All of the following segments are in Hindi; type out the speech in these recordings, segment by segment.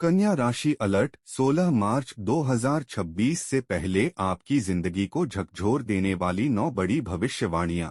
कन्या राशि अलर्ट 16 मार्च 2026 से पहले आपकी जिंदगी को झकझोर देने वाली 9 बड़ी भविष्यवाणियां।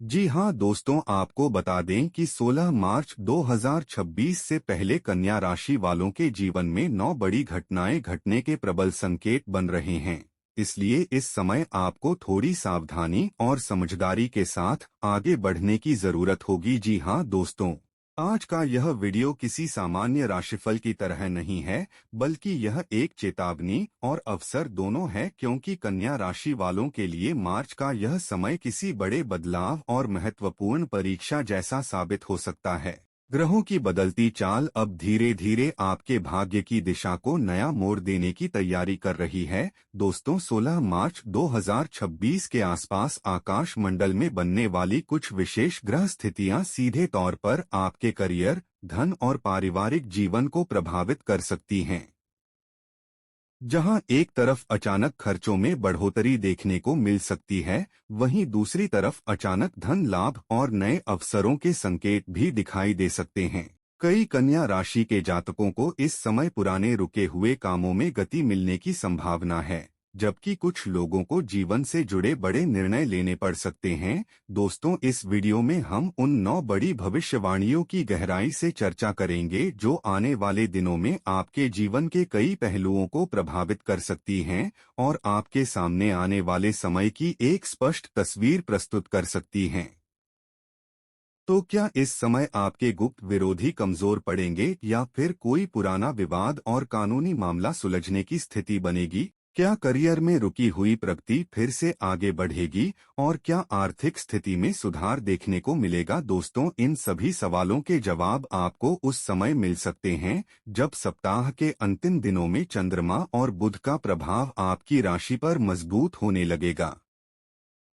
जी हां दोस्तों, आपको बता दें कि 16 मार्च 2026 से पहले कन्या राशि वालों के जीवन में 9 बड़ी घटनाएं घटने के प्रबल संकेत बन रहे हैं। इसलिए इस समय आपको थोड़ी सावधानी और समझदारी के साथ आगे बढ़ने की जरूरत होगी। जी हां दोस्तों, आज का यह वीडियो किसी सामान्य राशिफल की तरह नहीं है, बल्कि यह एक चेतावनी और अवसर दोनों है, क्योंकि कन्या राशि वालों के लिए मार्च का यह समय किसी बड़े बदलाव और महत्वपूर्ण परीक्षा जैसा साबित हो सकता है। ग्रहों की बदलती चाल अब धीरे धीरे आपके भाग्य की दिशा को नया मोड़ देने की तैयारी कर रही है। दोस्तों, 16 मार्च 2026 के आसपास आकाश मंडल में बनने वाली कुछ विशेष ग्रह स्थितियां सीधे तौर पर आपके करियर, धन और पारिवारिक जीवन को प्रभावित कर सकती हैं। जहां एक तरफ अचानक खर्चों में बढ़ोतरी देखने को मिल सकती है, वहीं दूसरी तरफ अचानक धन लाभ और नए अवसरों के संकेत भी दिखाई दे सकते हैं। कई कन्या राशि के जातकों को इस समय पुराने रुके हुए कामों में गति मिलने की संभावना है, जबकि कुछ लोगों को जीवन से जुड़े बड़े निर्णय लेने पड़ सकते हैं। दोस्तों, इस वीडियो में हम उन 9 बड़ी भविष्यवाणियों की गहराई से चर्चा करेंगे जो आने वाले दिनों में आपके जीवन के कई पहलुओं को प्रभावित कर सकती हैं और आपके सामने आने वाले समय की एक स्पष्ट तस्वीर प्रस्तुत कर सकती हैं। तो क्या इस समय आपके गुप्त विरोधी कमजोर पड़ेंगे या फिर कोई पुराना विवाद और कानूनी मामला सुलझने की स्थिति बनेगी? क्या करियर में रुकी हुई प्रगति फिर से आगे बढ़ेगी और क्या आर्थिक स्थिति में सुधार देखने को मिलेगा? दोस्तों, इन सभी सवालों के जवाब आपको उस समय मिल सकते हैं जब सप्ताह के अंतिम दिनों में चंद्रमा और बुध का प्रभाव आपकी राशि पर मजबूत होने लगेगा।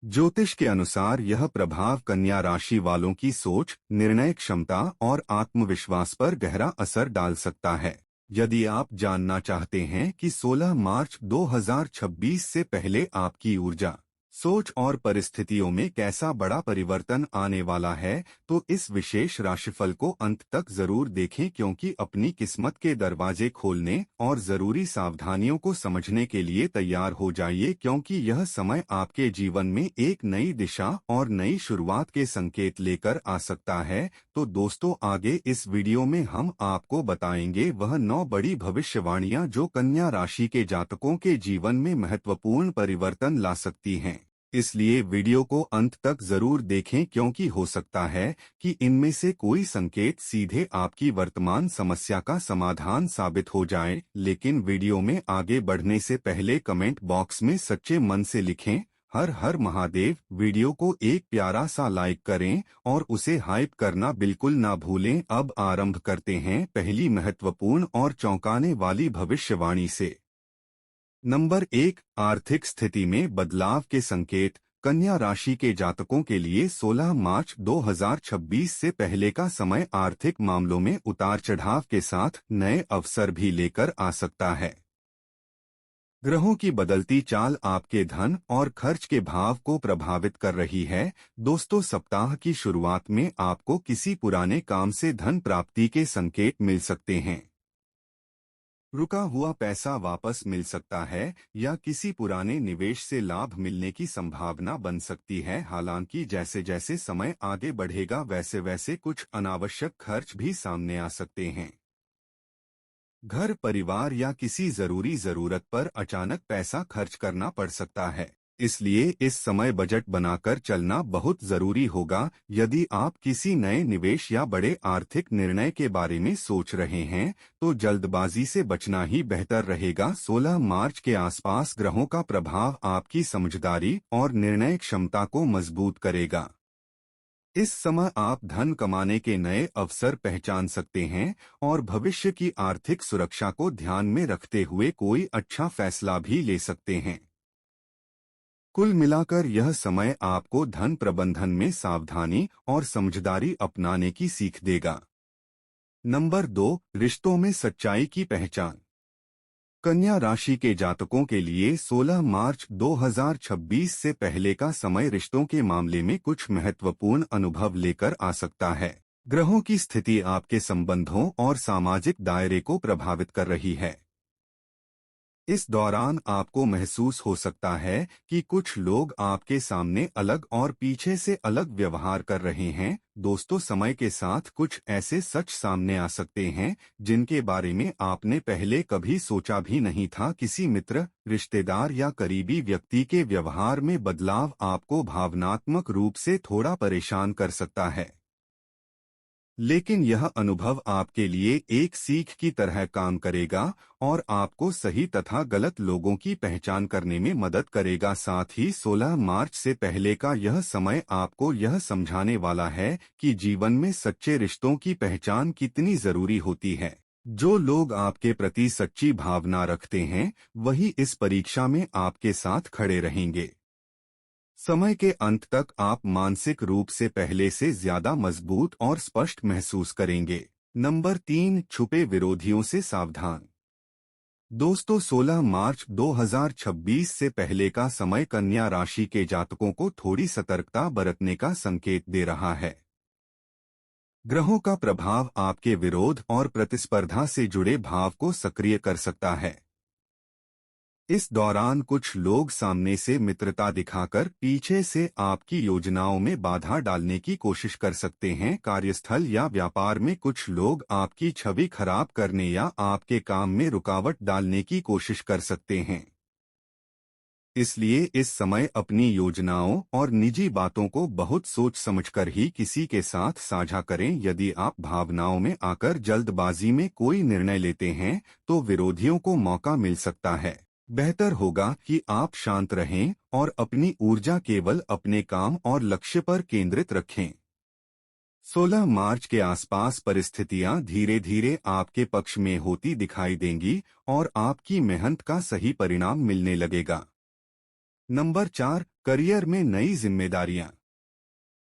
ज्योतिष के अनुसार यह प्रभाव कन्या राशि वालों की सोच, निर्णय क्षमता और आत्मविश्वास पर गहरा असर डाल सकता है। यदि आप जानना चाहते हैं कि 16 मार्च 2026 से पहले आपकी ऊर्जा, सोच और परिस्थितियों में कैसा बड़ा परिवर्तन आने वाला है, तो इस विशेष राशिफल को अंत तक जरूर देखें, क्योंकि अपनी किस्मत के दरवाजे खोलने और जरूरी सावधानियों को समझने के लिए तैयार हो जाइए, क्योंकि यह समय आपके जीवन में एक नई दिशा और नई शुरुआत के संकेत लेकर आ सकता है। तो दोस्तों, आगे इस वीडियो में हम आपको बताएंगे वह 9 बड़ी भविष्यवाणियां जो कन्या राशि के जातकों के जीवन में महत्वपूर्ण परिवर्तन ला सकती हैं। इसलिए वीडियो को अंत तक जरूर देखें, क्योंकि हो सकता है कि इनमें से कोई संकेत सीधे आपकी वर्तमान समस्या का समाधान साबित हो जाए। लेकिन वीडियो में आगे बढ़ने से पहले कमेंट बॉक्स में सच्चे मन से लिखें, हर हर महादेव। वीडियो को एक प्यारा सा लाइक करें और उसे हाइप करना बिल्कुल ना भूलें। अब आरंभ करते हैं पहली महत्वपूर्ण और चौंकाने वाली भविष्यवाणी से। नंबर 1, आर्थिक स्थिति में बदलाव के संकेत। कन्या राशि के जातकों के लिए 16 मार्च 2026 से पहले का समय आर्थिक मामलों में उतार चढ़ाव के साथ नए अवसर भी लेकर आ सकता है। ग्रहों की बदलती चाल आपके धन और खर्च के भाव को प्रभावित कर रही है। दोस्तों, सप्ताह की शुरुआत में आपको किसी पुराने काम से धन प्राप्ति के संकेत मिल सकते हैं। रुका हुआ पैसा वापस मिल सकता है या किसी पुराने निवेश से लाभ मिलने की संभावना बन सकती है। हालांकि जैसे जैसे समय आगे बढ़ेगा, वैसे वैसे कुछ अनावश्यक खर्च भी सामने आ सकते हैं। घर, परिवार या किसी जरूरी जरूरत पर अचानक पैसा खर्च करना पड़ सकता है। इसलिए इस समय बजट बनाकर चलना बहुत जरूरी होगा। यदि आप किसी नए निवेश या बड़े आर्थिक निर्णय के बारे में सोच रहे हैं, तो जल्दबाजी से बचना ही बेहतर रहेगा। 16 मार्च के आसपास ग्रहों का प्रभाव आपकी समझदारी और निर्णय क्षमता को मजबूत करेगा। इस समय आप धन कमाने के नए अवसर पहचान सकते हैं और भविष्य की आर्थिक सुरक्षा को ध्यान में रखते हुए कोई अच्छा फैसला भी ले सकते हैं। कुल मिलाकर यह समय आपको धन प्रबंधन में सावधानी और समझदारी अपनाने की सीख देगा। नंबर 2, रिश्तों में सच्चाई की पहचान। कन्या राशि के जातकों के लिए 16 मार्च 2026 से पहले का समय रिश्तों के मामले में कुछ महत्वपूर्ण अनुभव लेकर आ सकता है। ग्रहों की स्थिति आपके संबंधों और सामाजिक दायरे को प्रभावित कर रही है। इस दौरान आपको महसूस हो सकता है कि कुछ लोग आपके सामने अलग और पीछे से अलग व्यवहार कर रहे हैं। दोस्तों, समय के साथ कुछ ऐसे सच सामने आ सकते हैं जिनके बारे में आपने पहले कभी सोचा भी नहीं था। किसी मित्र, रिश्तेदार या करीबी व्यक्ति के व्यवहार में बदलाव आपको भावनात्मक रूप से थोड़ा परेशान कर सकता है, लेकिन यह अनुभव आपके लिए एक सीख की तरह काम करेगा और आपको सही तथा गलत लोगों की पहचान करने में मदद करेगा। साथ ही 16 मार्च से पहले का यह समय आपको यह समझाने वाला है कि जीवन में सच्चे रिश्तों की पहचान कितनी जरूरी होती है। जो लोग आपके प्रति सच्ची भावना रखते हैं, वही इस परीक्षा में आपके साथ खड़े रहेंगे। समय के अंत तक आप मानसिक रूप से पहले से ज्यादा मजबूत और स्पष्ट महसूस करेंगे। नंबर 3, छुपे विरोधियों से सावधान। दोस्तों, 16 मार्च 2026 से पहले का समय कन्या राशि के जातकों को थोड़ी सतर्कता बरतने का संकेत दे रहा है। ग्रहों का प्रभाव आपके विरोध और प्रतिस्पर्धा से जुड़े भाव को सक्रिय कर सकता है। इस दौरान कुछ लोग सामने से मित्रता दिखाकर पीछे से आपकी योजनाओं में बाधा डालने की कोशिश कर सकते हैं। कार्यस्थल या व्यापार में कुछ लोग आपकी छवि खराब करने या आपके काम में रुकावट डालने की कोशिश कर सकते हैं। इसलिए इस समय अपनी योजनाओं और निजी बातों को बहुत सोच समझकर ही किसी के साथ साझा करें। यदि आप भावनाओं में आकर जल्दबाजी में कोई निर्णय लेते हैं, तो विरोधियों को मौका मिल सकता है। बेहतर होगा कि आप शांत रहें और अपनी ऊर्जा केवल अपने काम और लक्ष्य पर केंद्रित रखें। 16 मार्च के आसपास परिस्थितियां धीरे धीरे आपके पक्ष में होती दिखाई देंगी और आपकी मेहनत का सही परिणाम मिलने लगेगा। नंबर 4, करियर में नई जिम्मेदारियां।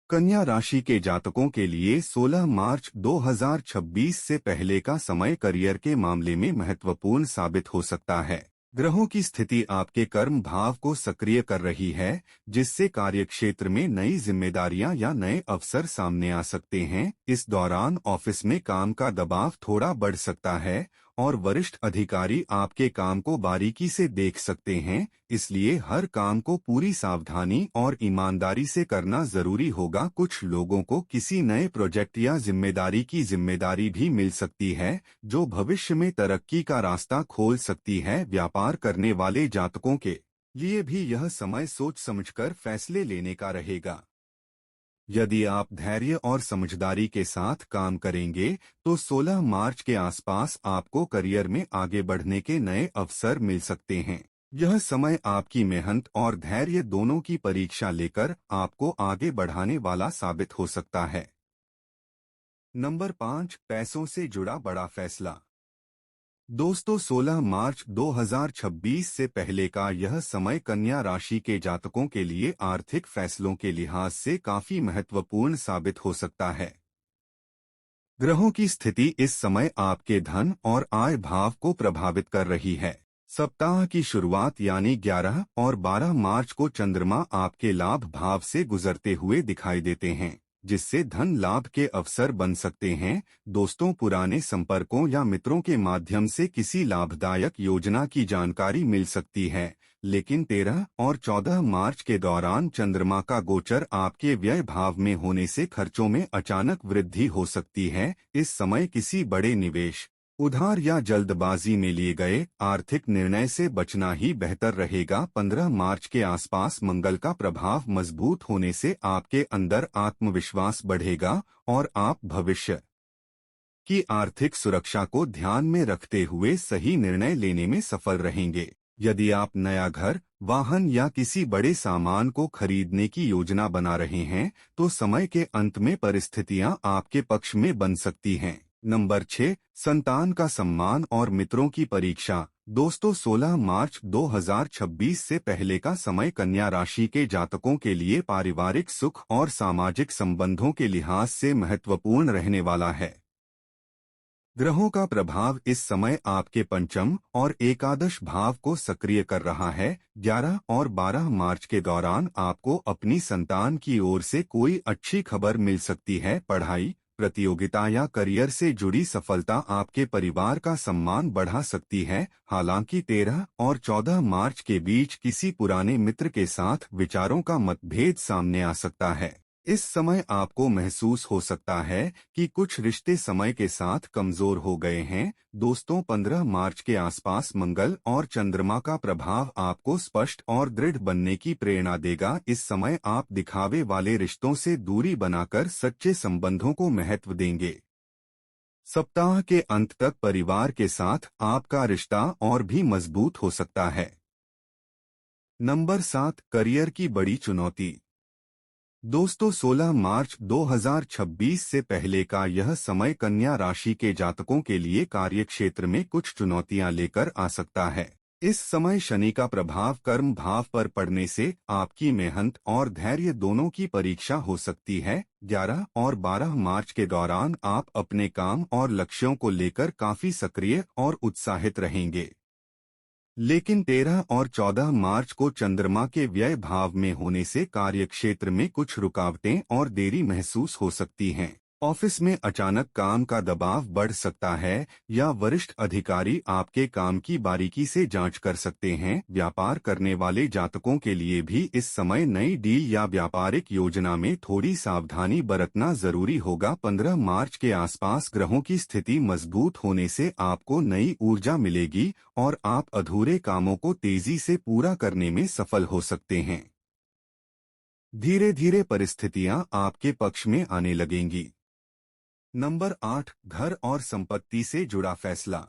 कन्या राशि के जातकों के लिए 16 मार्च 2026 से पहले का समय करियर के मामले में महत्वपूर्ण साबित हो सकता है। ग्रहों की स्थिति आपके कर्म भाव को सक्रिय कर रही है, जिससे कार्यक्षेत्र में नई जिम्मेदारियां या नए अवसर सामने आ सकते हैं। इस दौरान ऑफिस में काम का दबाव थोड़ा बढ़ सकता है और वरिष्ठ अधिकारी आपके काम को बारीकी से देख सकते हैं। इसलिए हर काम को पूरी सावधानी और ईमानदारी से करना जरूरी होगा। कुछ लोगों को किसी नए प्रोजेक्ट या जिम्मेदारी की जिम्मेदारी भी मिल सकती है, जो भविष्य में तरक्की का रास्ता खोल सकती है। व्यापार करने वाले जातकों के लिए भी यह समय सोच समझकर फैसले लेने का रहेगा। यदि आप धैर्य और समझदारी के साथ काम करेंगे, तो 16 मार्च के आसपास आपको करियर में आगे बढ़ने के नए अवसर मिल सकते हैं। यह समय आपकी मेहनत और धैर्य दोनों की परीक्षा लेकर आपको आगे बढ़ाने वाला साबित हो सकता है। नंबर 5, पैसों से जुड़ा बड़ा फैसला। दोस्तों, 16 मार्च 2026 से पहले का यह समय कन्या राशि के जातकों के लिए आर्थिक फैसलों के लिहाज से काफी महत्वपूर्ण साबित हो सकता है। ग्रहों की स्थिति इस समय आपके धन और आय भाव को प्रभावित कर रही है। सप्ताह की शुरुआत यानी 11 और 12 मार्च को चंद्रमा आपके लाभ भाव से गुजरते हुए दिखाई देते हैं, जिससे धन लाभ के अवसर बन सकते हैं। दोस्तों, पुराने संपर्कों या मित्रों के माध्यम से किसी लाभदायक योजना की जानकारी मिल सकती है, लेकिन 13 और 14 मार्च के दौरान चंद्रमा का गोचर आपके व्यय भाव में होने से खर्चों में अचानक वृद्धि हो सकती है। इस समय किसी बड़े निवेश, उधार या जल्दबाजी में लिए गए आर्थिक निर्णय से बचना ही बेहतर रहेगा। 15 मार्च के आसपास मंगल का प्रभाव मजबूत होने से आपके अंदर आत्मविश्वास बढ़ेगा और आप भविष्य की आर्थिक सुरक्षा को ध्यान में रखते हुए सही निर्णय लेने में सफल रहेंगे। यदि आप नया घर, वाहन या किसी बड़े सामान को खरीदने की योजना बना रहे हैं, तो समय के अंत में परिस्थितियां आपके पक्ष में बन सकती हैं। नंबर 6, संतान का सम्मान और मित्रों की परीक्षा। दोस्तों, 16 मार्च 2026 से पहले का समय कन्या राशि के जातकों के लिए पारिवारिक सुख और सामाजिक संबंधों के लिहाज से महत्वपूर्ण रहने वाला है। ग्रहों का प्रभाव इस समय आपके पंचम और एकादश भाव को सक्रिय कर रहा है। 11 और 12 मार्च के दौरान आपको अपनी संतान की ओर से कोई अच्छी खबर मिल सकती है। पढ़ाई, प्रतियोगिता या करियर से जुड़ी सफलता आपके परिवार का सम्मान बढ़ा सकती है। हालांकि 13 और 14 मार्च के बीच किसी पुराने मित्र के साथ विचारों का मतभेद सामने आ सकता है। इस समय आपको महसूस हो सकता है कि कुछ रिश्ते समय के साथ कमजोर हो गए हैं। दोस्तों, 15 मार्च के आसपास मंगल और चंद्रमा का प्रभाव आपको स्पष्ट और दृढ़ बनने की प्रेरणा देगा। इस समय आप दिखावे वाले रिश्तों से दूरी बनाकर सच्चे संबंधों को महत्व देंगे। सप्ताह के अंत तक परिवार के साथ आपका रिश्ता और भी मजबूत हो सकता है। नंबर 7, करियर की बड़ी चुनौती। दोस्तों, 16 मार्च 2026 से पहले का यह समय कन्या राशि के जातकों के लिए कार्यक्षेत्र में कुछ चुनौतियां लेकर आ सकता है। इस समय शनि का प्रभाव कर्म भाव पर पड़ने से आपकी मेहनत और धैर्य दोनों की परीक्षा हो सकती है। 11 और 12 मार्च के दौरान आप अपने काम और लक्ष्यों को लेकर काफी सक्रिय और उत्साहित रहेंगे। लेकिन 13 और 14 मार्च को चंद्रमा के व्यय भाव में होने से कार्यक्षेत्र में कुछ रुकावटें और देरी महसूस हो सकती हैं। ऑफिस में अचानक काम का दबाव बढ़ सकता है या वरिष्ठ अधिकारी आपके काम की बारीकी से जांच कर सकते हैं। व्यापार करने वाले जातकों के लिए भी इस समय नई डील या व्यापारिक योजना में थोड़ी सावधानी बरतना जरूरी होगा। 15 मार्च के आसपास ग्रहों की स्थिति मजबूत होने से आपको नई ऊर्जा मिलेगी और आप अधूरे कामों को तेजी से पूरा करने में सफल हो सकते हैं। धीरे धीरे परिस्थितियां आपके पक्ष में आने लगेंगी। नंबर 8, घर और संपत्ति से जुड़ा फैसला।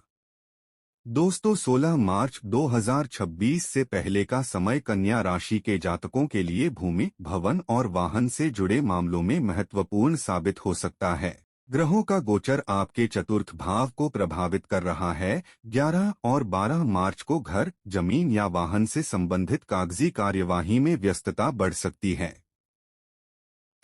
दोस्तों, 16 मार्च 2026 से पहले का समय कन्या राशि के जातकों के लिए भूमि, भवन और वाहन से जुड़े मामलों में महत्वपूर्ण साबित हो सकता है। ग्रहों का गोचर आपके चतुर्थ भाव को प्रभावित कर रहा है। 11 और 12 मार्च को घर, जमीन या वाहन से संबंधित कागजी कार्यवाही में व्यस्तता बढ़ सकती है।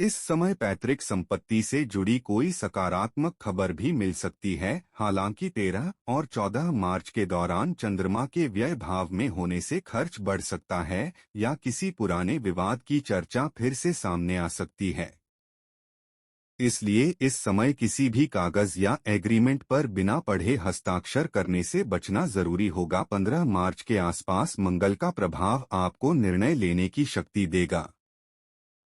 इस समय पैतृक संपत्ति से जुड़ी कोई सकारात्मक खबर भी मिल सकती है। हालांकि 13 और 14 मार्च के दौरान चंद्रमा के व्यय भाव में होने से खर्च बढ़ सकता है या किसी पुराने विवाद की चर्चा फिर से सामने आ सकती है। इसलिए इस समय किसी भी कागज या एग्रीमेंट पर बिना पढ़े हस्ताक्षर करने से बचना जरूरी होगा। 15 मार्च के आसपास मंगल का प्रभाव आपको निर्णय लेने की शक्ति देगा।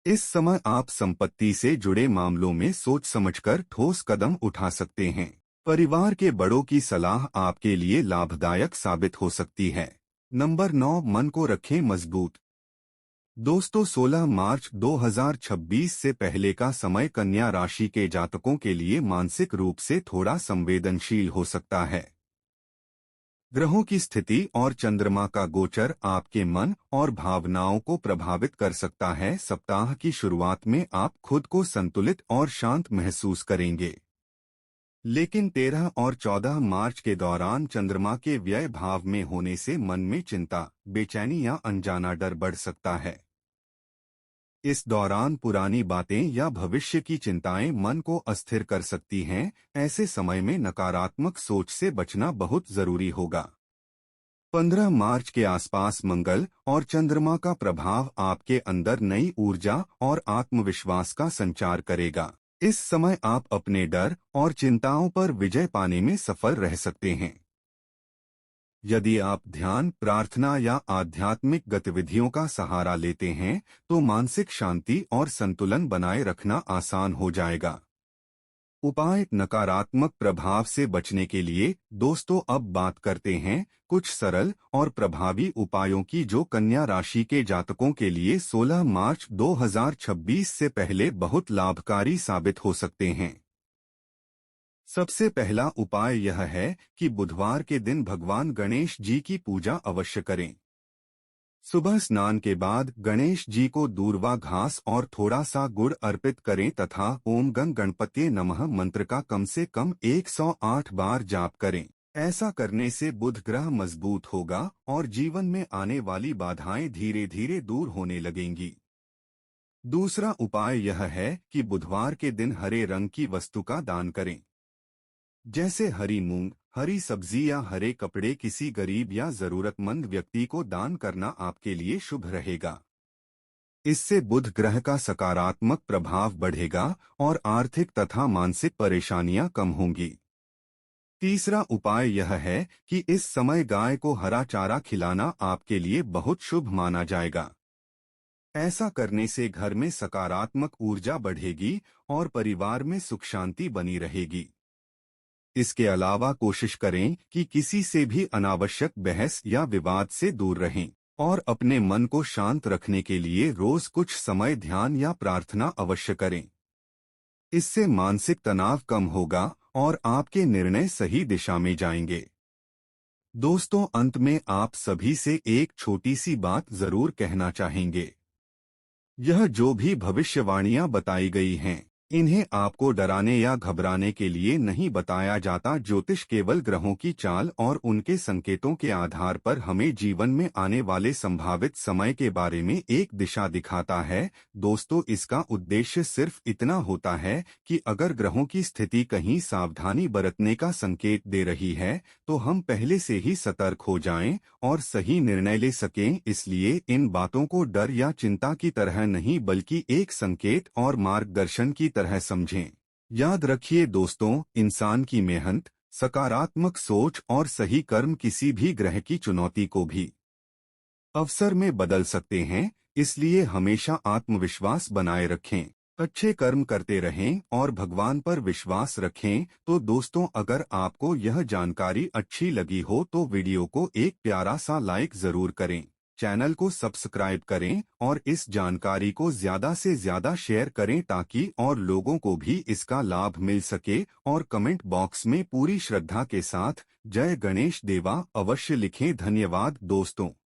इस समय आप संपत्ति से जुड़े मामलों में सोच समझकर ठोस कदम उठा सकते हैं। परिवार के बड़ों की सलाह आपके लिए लाभदायक साबित हो सकती है। नंबर 9, मन को रखें मजबूत। दोस्तों, 16 मार्च 2026 से पहले का समय कन्या राशि के जातकों के लिए मानसिक रूप से थोड़ा संवेदनशील हो सकता है। ग्रहों की स्थिति और चंद्रमा का गोचर आपके मन और भावनाओं को प्रभावित कर सकता है। सप्ताह की शुरुआत में आप खुद को संतुलित और शांत महसूस करेंगे। लेकिन 13 और 14 मार्च के दौरान चंद्रमा के व्यय भाव में होने से मन में चिंता, बेचैनी या अनजाना डर बढ़ सकता है। इस दौरान पुरानी बातें या भविष्य की चिंताएं मन को अस्थिर कर सकती हैं। ऐसे समय में नकारात्मक सोच से बचना बहुत जरूरी होगा। 15 मार्च के आसपास मंगल और चंद्रमा का प्रभाव आपके अंदर नई ऊर्जा और आत्मविश्वास का संचार करेगा। इस समय आप अपने डर और चिंताओं पर विजय पाने में सफल रह सकते हैं। यदि आप ध्यान, प्रार्थना या आध्यात्मिक गतिविधियों का सहारा लेते हैं तो मानसिक शांति और संतुलन बनाए रखना आसान हो जाएगा। उपाय। नकारात्मक प्रभाव से बचने के लिए दोस्तों, अब बात करते हैं कुछ सरल और प्रभावी उपायों की जो कन्या राशि के जातकों के लिए 16 मार्च 2026 से पहले बहुत लाभकारी साबित हो सकते हैं। सबसे पहला उपाय यह है कि बुधवार के दिन भगवान गणेश जी की पूजा अवश्य करें। सुबह स्नान के बाद गणेश जी को दूर्वा घास और थोड़ा सा गुड़ अर्पित करें तथा ओम गं गणपतये नमः मंत्र का कम से कम 108 बार जाप करें। ऐसा करने से बुध ग्रह मजबूत होगा और जीवन में आने वाली बाधाएं धीरे धीरे दूर होने लगेंगी। दूसरा उपाय यह है कि बुधवार के दिन हरे रंग की वस्तु का दान करें, जैसे हरी मूंग, हरी सब्जी या हरे कपड़े। किसी गरीब या जरूरतमंद व्यक्ति को दान करना आपके लिए शुभ रहेगा। इससे बुध ग्रह का सकारात्मक प्रभाव बढ़ेगा और आर्थिक तथा मानसिक परेशानियां कम होंगी। तीसरा उपाय यह है कि इस समय गाय को हरा चारा खिलाना आपके लिए बहुत शुभ माना जाएगा। ऐसा करने से घर में सकारात्मक ऊर्जा बढ़ेगी और परिवार में सुख शांति बनी रहेगी। इसके अलावा कोशिश करें कि किसी से भी अनावश्यक बहस या विवाद से दूर रहें और अपने मन को शांत रखने के लिए रोज कुछ समय ध्यान या प्रार्थना अवश्य करें। इससे मानसिक तनाव कम होगा और आपके निर्णय सही दिशा में जाएंगे। दोस्तों, अंत में आप सभी से एक छोटी सी बात जरूर कहना चाहेंगे। यह जो भी भविष्यवाणियां बताई गई हैं, इन्हें आपको डराने या घबराने के लिए नहीं बताया जाता। ज्योतिष केवल ग्रहों की चाल और उनके संकेतों के आधार पर हमें जीवन में आने वाले संभावित समय के बारे में एक दिशा दिखाता है। दोस्तों, इसका उद्देश्य सिर्फ इतना होता है कि अगर ग्रहों की स्थिति कहीं सावधानी बरतने का संकेत दे रही है, तो हम पहले से ही सतर्क हो जाएं और सही निर्णय ले सकें। इसलिए इन बातों को डर या चिंता की तरह नहीं, बल्कि एक संकेत और मार्गदर्शन की तरह समझें। याद रखिए दोस्तों, इंसान की मेहनत, सकारात्मक सोच और सही कर्म किसी भी ग्रह की चुनौती को भी अवसर में बदल सकते हैं। इसलिए हमेशा आत्मविश्वास बनाए रखें, अच्छे कर्म करते रहें और भगवान पर विश्वास रखें। तो दोस्तों, अगर आपको यह जानकारी अच्छी लगी हो तो वीडियो को एक प्यारा सा लाइक जरूर करें, चैनल को सब्सक्राइब करें और इस जानकारी को ज्यादा से ज्यादा शेयर करें ताकि और लोगों को भी इसका लाभ मिल सके। और कमेंट बॉक्स में पूरी श्रद्धा के साथ जय गणेश देवा अवश्य लिखें। धन्यवाद दोस्तों।